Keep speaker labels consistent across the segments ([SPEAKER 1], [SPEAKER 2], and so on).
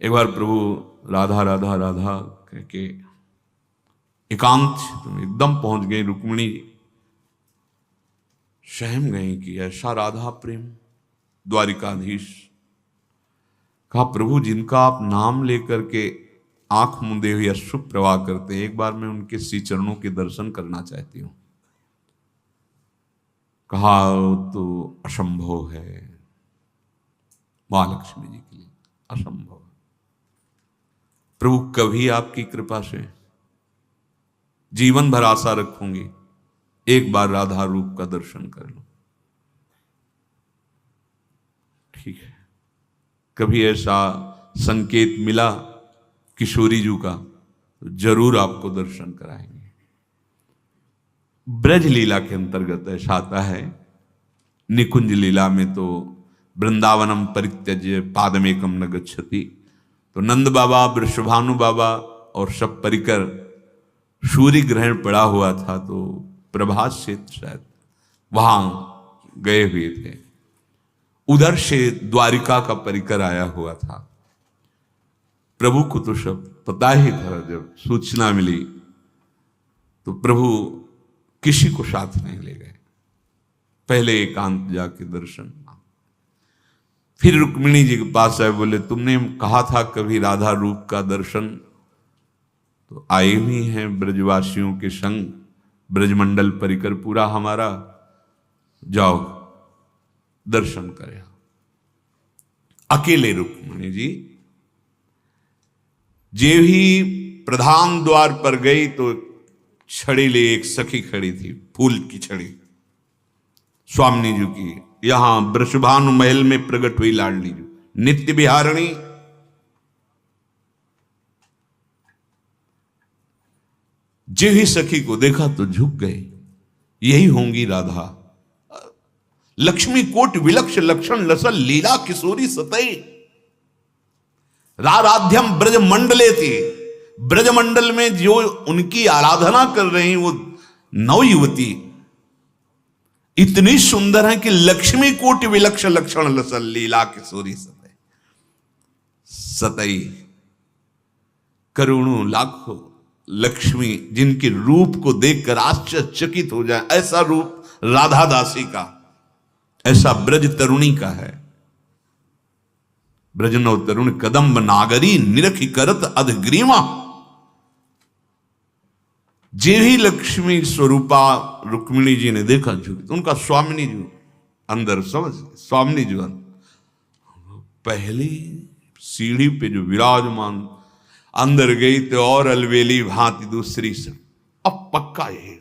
[SPEAKER 1] एक बार प्रभु राधा राधा राधा कह के एकांत में एकदम पहुंच गए। रुक्मिणी सहम गई कि ऐसा राधा प्रेम। द्वारिकाधीश कहा, प्रभु जिनका आप नाम लेकर के आंख मूंदे हुए अश्रु प्रवाह करते, एक बार मैं उनके श्री चरणों के दर्शन करना चाहती हूं। कहा, तो असंभव है महालक्ष्मी जी के लिए, असंभव। प्रभु कभी आपकी कृपा से जीवन भर आशा रखूंगी, एक बार राधा रूप का दर्शन कर लो। ठीक है, कभी ऐसा संकेत मिला किशोरी जी का तो जरूर आपको दर्शन कराएंगे। ब्रज लीला के अंतर्गत ऐसा आता है। निकुंज लीला में तो वृंदावनम परित्यज्य पादमेकम न गच्छति, तो नंद बाबा, वृषभानु बाबा और सब परिकर सूर्य ग्रहण पड़ा हुआ था, तो प्रभात क्षेत्र शायद वहां गए हुए थे। उधर से द्वारिका का परिकर आया हुआ था। प्रभु को तो सब पता ही था। जब सूचना मिली तो प्रभु किसी को साथ नहीं ले गए, पहले एकांत जाके दर्शन। फिर रुक्मिणी जी के पास आए, बोले तुमने कहा था कभी राधा रूप का दर्शन, तो आए हुई हैं ब्रजवासियों के संग, ब्रजमंडल परिकर पूरा हमारा, जाओ दर्शन करें। अकेले रुक्मिणी जी जे ही प्रधान द्वार पर गई तो छड़ी ले एक सखी खड़ी थी, फूल की छड़ी, स्वामिनी जी की। यहां वृषभानु महल में प्रकट हुई लाडली जी, नित्य बिहारिणी। जे ही सखी को देखा तो झुक गए, यही होंगी राधा। लक्ष्मी कोट विलक्ष लक्षण लसल लीला किशोरी सतई, राराध्यम ब्रज मंडले थी। ब्रजमंडल में जो उनकी आराधना कर रही वो नव युवती इतनी सुंदर है कि लक्ष्मी कोटि विलक्ष लक्षण लसल लीला किशोरी सतई। सतई करोड़ों लाखों लक्ष्मी जिनके रूप को देखकर आश्चर्यचकित हो जाए, ऐसा रूप राधा दासी का, ऐसा ब्रज तरुणी का है। ब्रजनव तरुण कदम्ब नागरी निरखी करत अधग्रीवा। जे ही लक्ष्मी स्वरूपा रुक्मिणी जी ने देखा झुकी, तो उनका स्वामिनी जी अंदर समझ, स्वामिनी जी पहली सीढ़ी पे जो विराजमान, अंदर गई तो और अलवेली भांति दूसरी से, अब पक्का यही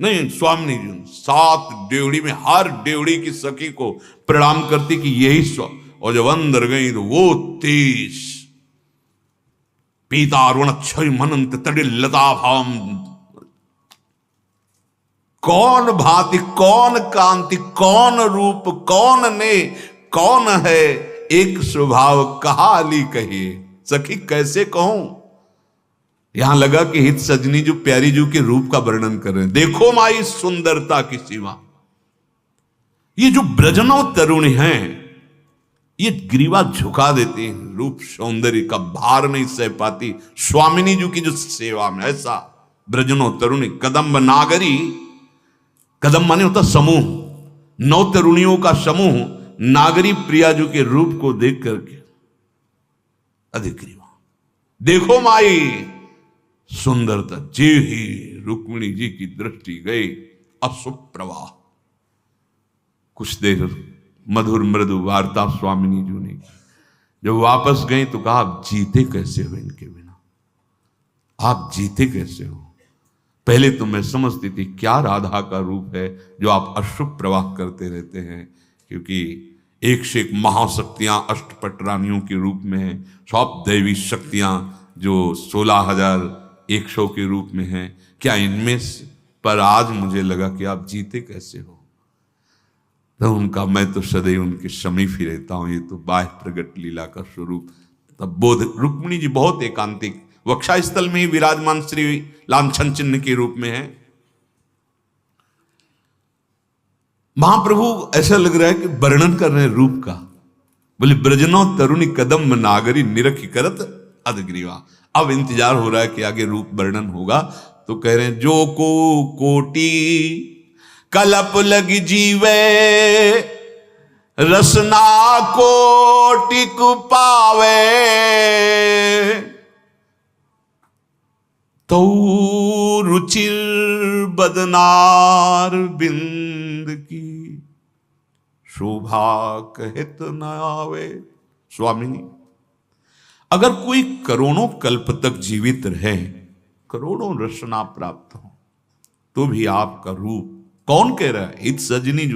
[SPEAKER 1] नहीं। स्वामिनी जी 7 डेवड़ी में हर डेवड़ी की सखी को प्रणाम करती कि यही स्व, और जब अंदर गई तो वो 30 पीतारुण क्षय मनंत तड़िल लता भाम। कौन भांति, कौन कांति, कौन रूप, कौन ने, कौन है एक स्वभाव, कहा अली कहिए सखी कैसे कहूं। यहां लगा कि हित सजनी जो प्यारी जू के रूप का वर्णन कर रहे हैं। देखो माई सुंदरता की सीमा। ये जो ब्रजनव तरुणी हैं, ये ग्रीवा झुका देती हैं, रूप सौंदर्य का भार नहीं सह पाती स्वामिनी जी की जो सेवा में। ऐसा ब्रजनव तरुणी कदम्ब नागरी, कदम माने होता समूह, 9 तरुणियों का समूह नागरी प्रिया जी के रूप को देख करके अधिक ग्रीवा। देखो माई सुंदरता। जे ही रुक्मिणी जी की दृष्टि गई, अशुप्रवाह। कुछ देर मधुर मृदु वार्ता स्वामिनी जी ने। जब वापस गई तो कहा, आप जीते कैसे हो इनके बिना, आप जीते कैसे हो। पहले तो मैं समझती थी क्या राधा का रूप है जो आप अशुभ प्रवाह करते रहते हैं, क्योंकि एक से एक महाशक्तियां अष्टपट रानियों के रूप में हैं, सब दैवी शक्तियां जो 16,100 के रूप में हैं। क्या इनमें पर आज मुझे लगा कि आप जीते कैसे हो। तो उनका मैं तो सदैव उनके समीप ही रहता हूं, ये तो बाह्य प्रगट लीला का स्वरूप। तब बोध रुक्मिणी जी बहुत एकांतिक वक्षा स्थल में ही विराजमान श्री लांछन चिन्ह के रूप में है। महाप्रभु ऐसा लग रहा है कि वर्णन कर रहे हैं रूप का। बोले ब्रजनो तरुणी कदम नागरी निरखी करत अधग्रीवा। अब इंतजार हो रहा है कि आगे रूप वर्णन होगा, तो कह रहे हैं जो को कोटि कलप लगी जीवे रसना कोटिक पावे तो रुचिर बदनार बिंद की शोभा कहत न आवे। स्वामी, अगर कोई करोड़ों कल्प तक जीवित रहे, करोड़ों रसना प्राप्त हो, तो भी आपका रूप, कौन कह रहा है? इत सजनी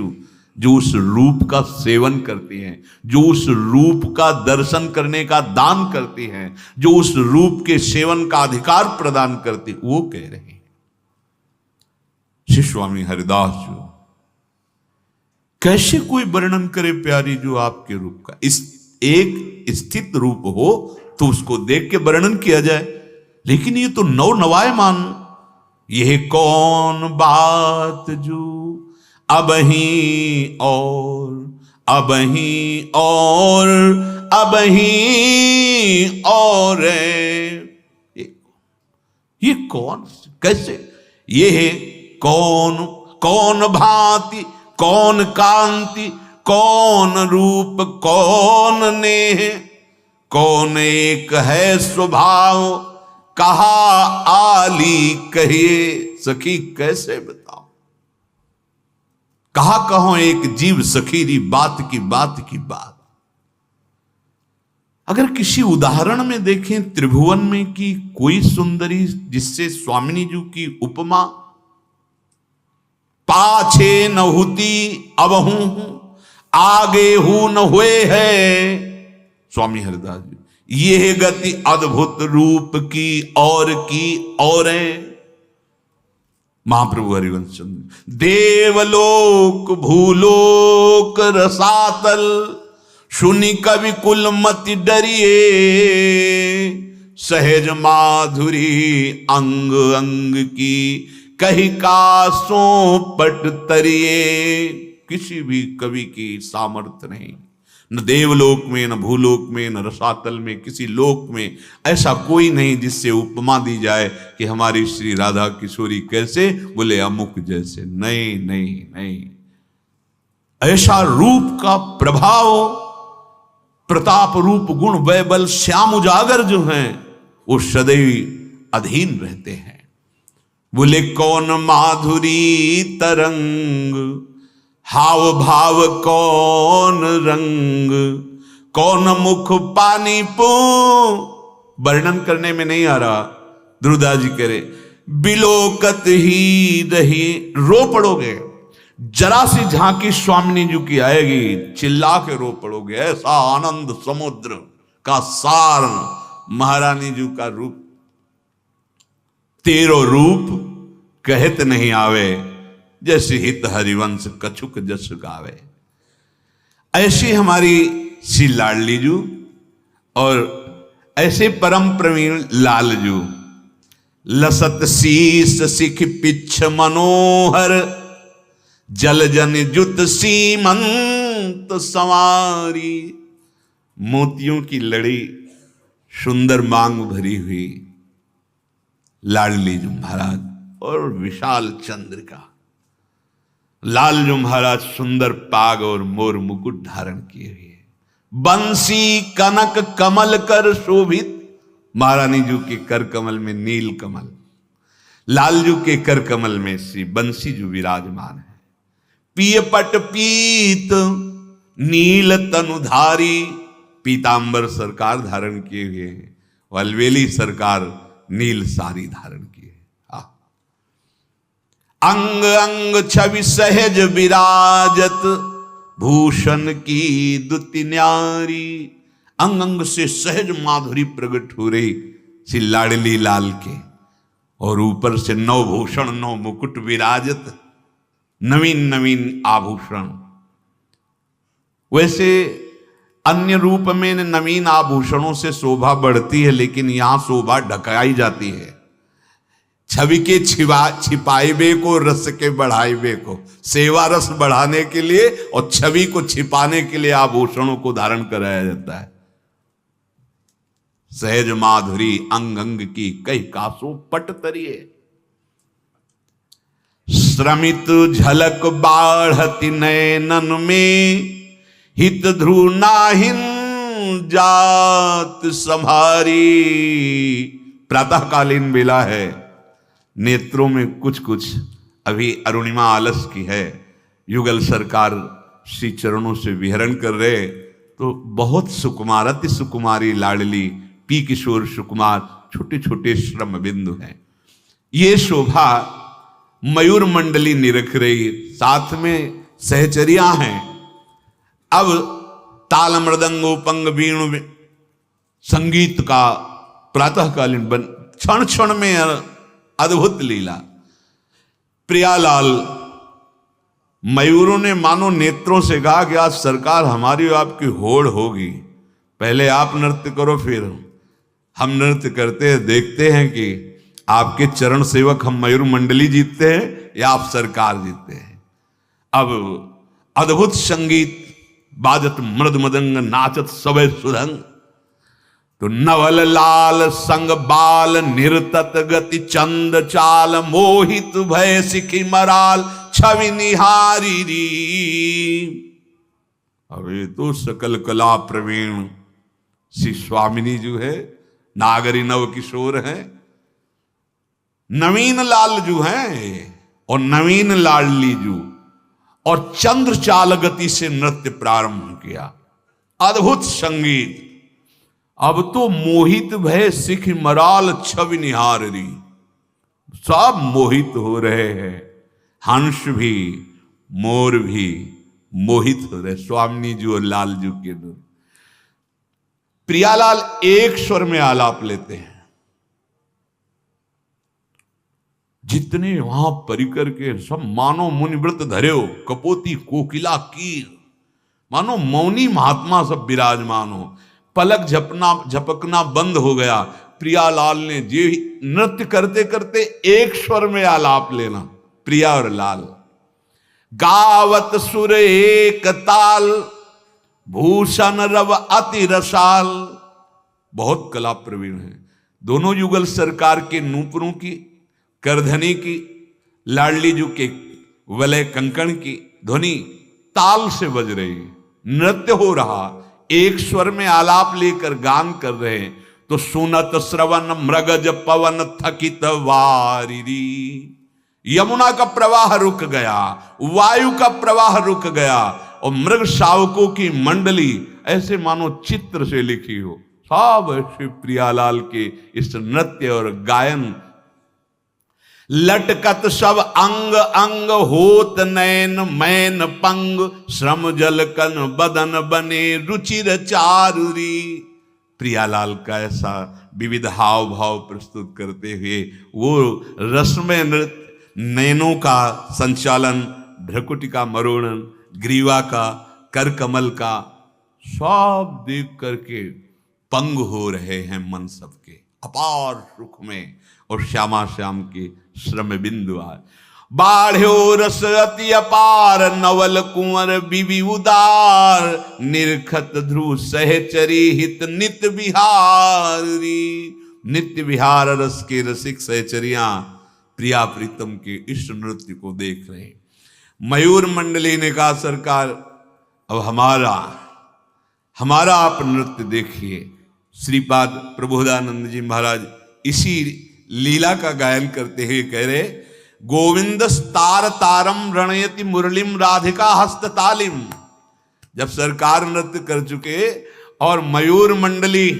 [SPEAKER 1] जो उस रूप का सेवन करती हैं, जो उस रूप का दर्शन करने का दान करती हैं, जो उस रूप के सेवन का अधिकार प्रदान करती, वो कह रहे हैं। श्री स्वामी हरिदास जो कैसे कोई वर्णन करे प्यारी जो आपके रूप का, इस एक स्थित रूप हो तो उसको देख के वर्णन किया जाए, लेकिन ये तो नौ नवायमान। यह कौन बात जो अबही और अबही और अबही और ये कौन, कैसे, ये है कौन, कौन भांति, कौन कांति, कौन रूप, कौन नेह, कौन एक है स्वभाव, कहा आली कहिए। सखी कैसे बताओ, कहा कहो एक जीव सखीरी बात की बात की बात। अगर किसी उदाहरण में देखें त्रिभुवन में कि कोई सुंदरी जिससे स्वामिनी जी की उपमा, पाछे न होती अब हूं, आगे हूं न हुए है। स्वामी हरिदास जी, यह गति अद्भुत रूप की और है। महाप्रभु हरिवंश चंद्र, देवलोक भूलोक रसातल, सुनि कवि कुल मति डरिए, सहज माधुरी अंग अंग की, कही कासों पट तरिए। किसी भी कवि की सामर्थ्य नहीं, न देवलोक में, न भूलोक में, न रसातल में, किसी लोक में ऐसा कोई नहीं जिससे उपमा दी जाए कि हमारी श्री राधा किशोरी कैसे, बोले अमुक जैसे। नहीं नहीं नहीं, ऐसा रूप का प्रभाव, प्रताप रूप गुण वैबल श्याम उजागर जो हैं वो सदैव अधीन रहते हैं। बोले कौन माधुरी तरंग, हाव भाव कौन रंग, कौन मुख पानी पू। वर्णन करने में नहीं आ रहा, ध्रुवदास जी कह रहे बिलोकत ही रही। रो पड़ोगे, जरा सी झांकी स्वामिनी जी की आएगी, चिल्ला के रो पड़ोगे। ऐसा आनंद समुद्र का सार महारानी जी का रूप, तेरो रूप कहत नहीं आवे, जैसे हित हरिवंश कछुक जस गावे। ऐसी हमारी श्री लाडली जू और ऐसे परम प्रवीण लाल जू, लसत शीस सिख पिछ मनोहर, जल जन जुत सीमंत संवारी। मोतियों की लड़ी, सुंदर मांग भरी हुई लाडली जू महाराज, और विशाल चंद्रिका। लाल जो महाराज सुंदर पाग और मोर मुकुट धारण किए हुए, बंसी कनक कमल कर शोभित। महारानी जी के कर कमल में नील कमल, लालजू के कर कमल में श्री बंसी जो विराजमान है। पिय पट पीत नील तनुधारी, पीतांबर सरकार धारण किए हुए हैं, अलवेली सरकार नील सारी धारण किए। अंग अंग छवि सहज विराजत, भूषण की दुति न्यारी। अंग अंग से सहज माधुरी प्रकट हो रही श्री लाडली लाल के, और ऊपर से नौ भूषण, नौ मुकुट विराजत, नवीन नवीन आभूषण। वैसे अन्य रूप में नवीन आभूषणों से शोभा बढ़ती है, लेकिन यहां शोभा ढकाई जाती है। छवि के छिपाइबे को, रस के बढ़ाइबे को। सेवा रस बढ़ाने के लिए और छवि को छिपाने के लिए आभूषणों को धारण कराया जाता है। सहज माधुरी अंग अंग की कई कासो पट तरिए, श्रमित झलक बाढ़ति नैनन में, हित ध्रुव नाहिन जात संभारी। प्रातःकालीन बेला है, नेत्रों में कुछ कुछ अभी अरुणिमा आलस की है। युगल सरकार श्री चरणों से विहरण कर रहे, तो बहुत सुकुमार, अति सुकुमारी लाडली पी किशोर सुकुमार छोटे छोटे श्रम बिंदु हैं। ये शोभा मयूर मंडली निरख रही, साथ में सहचरिया हैं। अब ताल मृदंग उपंग वीणु संगीत का प्रातःकालीन बन क्षण क्षण में अद्भुत लीला। प्रियालाल मयूरों ने मानो नेत्रों से कहा कि आज सरकार हमारी और आपकी होड़ होगी, पहले आप नृत्य करो फिर हम नृत्य करते हैं, देखते हैं कि आपके चरण सेवक हम मयूर मंडली जीतते हैं या आप सरकार जीतते हैं। अब अद्भुत संगीत बाजत मृद मदंग, नाचत सबे सुरंग। तो नवल लाल संग बाल, निरतत गति चंद चाल, मोहित भय सिखी मराल, छवि निहारी री। अब ये तो सकल कला प्रवीण श्री स्वामिनी जो है, नागरी नव किशोर है, नवीन लाल जो हैं और नवीन लाडली जो, और चंद्र चाल गति से नृत्य प्रारंभ किया। अद्भुत संगीत। अब तो मोहित भय सिख मराल, छवि निहारी। सब मोहित हो रहे हैं, हंस भी मोर भी मोहित हो रहे, स्वामिनी जी और लाल जी के दो। प्रियालाल एक स्वर में आलाप लेते हैं। जितने वहां परिकर के सब मानो मुनिव्रत धर्यो, कपोती कोकिला कीर, मानो मौनी महात्मा सब विराजमान हो। पलक झपकना बंद हो गया। प्रियालाल ने जे नृत्य करते करते एक स्वर में आलाप लेना, प्रिया और लाल। गावत सुर एक ताल, भूषण रव अति रसाल। बहुत कला प्रवीण है दोनों। युगल सरकार के नूपुरों की, करधनी की, लाडली जू के वलय कंकण की ध्वनि ताल से बज रही, नृत्य हो रहा, एक स्वर में आलाप लेकर गान कर रहे हैं। तो सुनत श्रवण मृगज पवन थकित वारिरी। यमुना का प्रवाह रुक गया, वायु का प्रवाह रुक गया, और मृग शावकों की मंडली ऐसे मानो चित्र से लिखी हो। सब श्री प्रियालाल के इस नृत्य और गायन। लटकत सब अंग अंग, होत नैन मैन पंग, श्रम जल कन बदन बने रुचिर चारुरी। प्रियालाल का ऐसा विविध हाव भाव प्रस्तुत करते हुए वो रसमय नृत्य, नैनों का संचालन, भ्रकुटी का मरोड़न, ग्रीवा का, कर कमल का, सब देख करके पंग हो रहे हैं मन सबके अपार सुख में। और श्यामा श्याम के श्रम बिंदु आए। बाढ़ो रस अति अपार, नवल कुंवर बिबि उदार, निरखत ध्रुव सहचरी हित नित्य बिहारी। नित्य विहार रस के रसिक सहचरियां प्रिया प्रीतम के इस नृत्य को देख रहे हैं। मयूर मंडली ने कहा सरकार अब हमारा आप नृत्य देखिए। श्रीपाद प्रबोधानंद जी महाराज इसी लीला का गायन करते हुए कह रहे, गोविंद तार तारम रणयति मुरलीम राधिका हस्त तालिम। जब सरकार नृत्य कर चुके और मयूर मंडली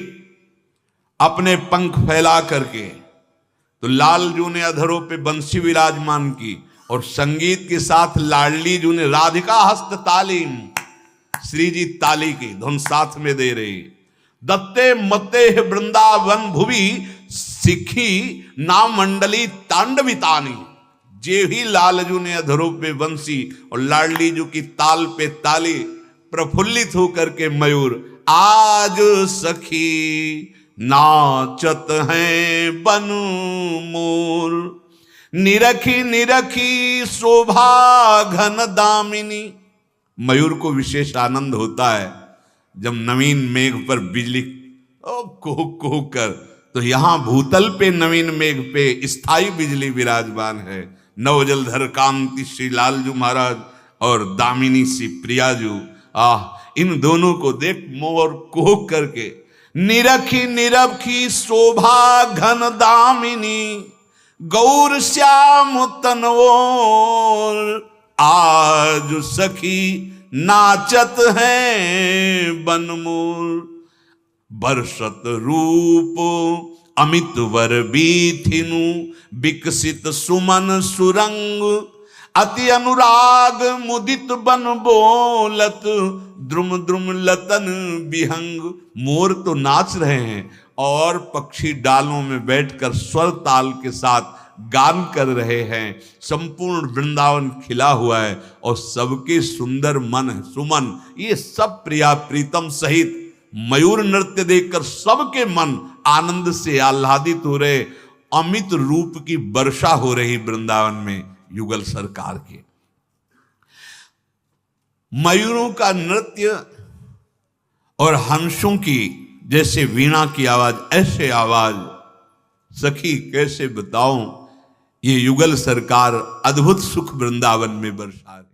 [SPEAKER 1] अपने पंख फैला करके, तो लाल जू ने अधरों पे बंसी विराजमान की, और संगीत के साथ लाडली जू ने राधिका हस्त तालीम, श्री जी ताली की धुन साथ में दे रही। दत्ते मते वृंदावन भुवि, सिखी नाम मंडली तांडवितानी। जे ही लालजू ने अधरों पे बंसी और लाडली जू की ताल पे ताली, प्रफुल्लित होकर के मयूर आज सखी नाचत हैं बन मोर। निरखी निरखी शोभा घन दामिनी। मयूर को विशेष आनंद होता है जब नवीन मेघ पर बिजली कुहुक कुहुक कर, तो यहां भूतल पे नवीन मेघ पे स्थायी बिजली विराजमान है। नवजलधर कांति श्री लालजू महाराज और दामिनी सी प्रियाजू, इन दोनों को देख मोर कुहुक करके, निरखी निरखी शोभा घन दामिनी, गौर श्याम तनवोर, आज सखी नाचत हैं बनमोर। बरसत रूप अमित वर बीथिनु, विकसित सुमन सुरंग, अति अनुराग मुदित बन बोलत, द्रुम द्रुम लतन विहंग। मोर तो नाच रहे हैं और पक्षी डालों में बैठकर स्वर ताल के साथ गान कर रहे हैं। संपूर्ण वृंदावन खिला हुआ है और सबके सुंदर मन सुमन, ये सब प्रिया प्रीतम सहित मयूर नृत्य देखकर सबके मन आनंद से आह्लादित हो रहे। अमित रूप की वर्षा हो रही वृंदावन में युगल सरकार के। मयूरों का नृत्य और हंसों की जैसे वीणा की आवाज, ऐसे आवाज सखी कैसे बताऊं। ये युगल सरकार अद्भुत सुख वृंदावन में बरसा रही।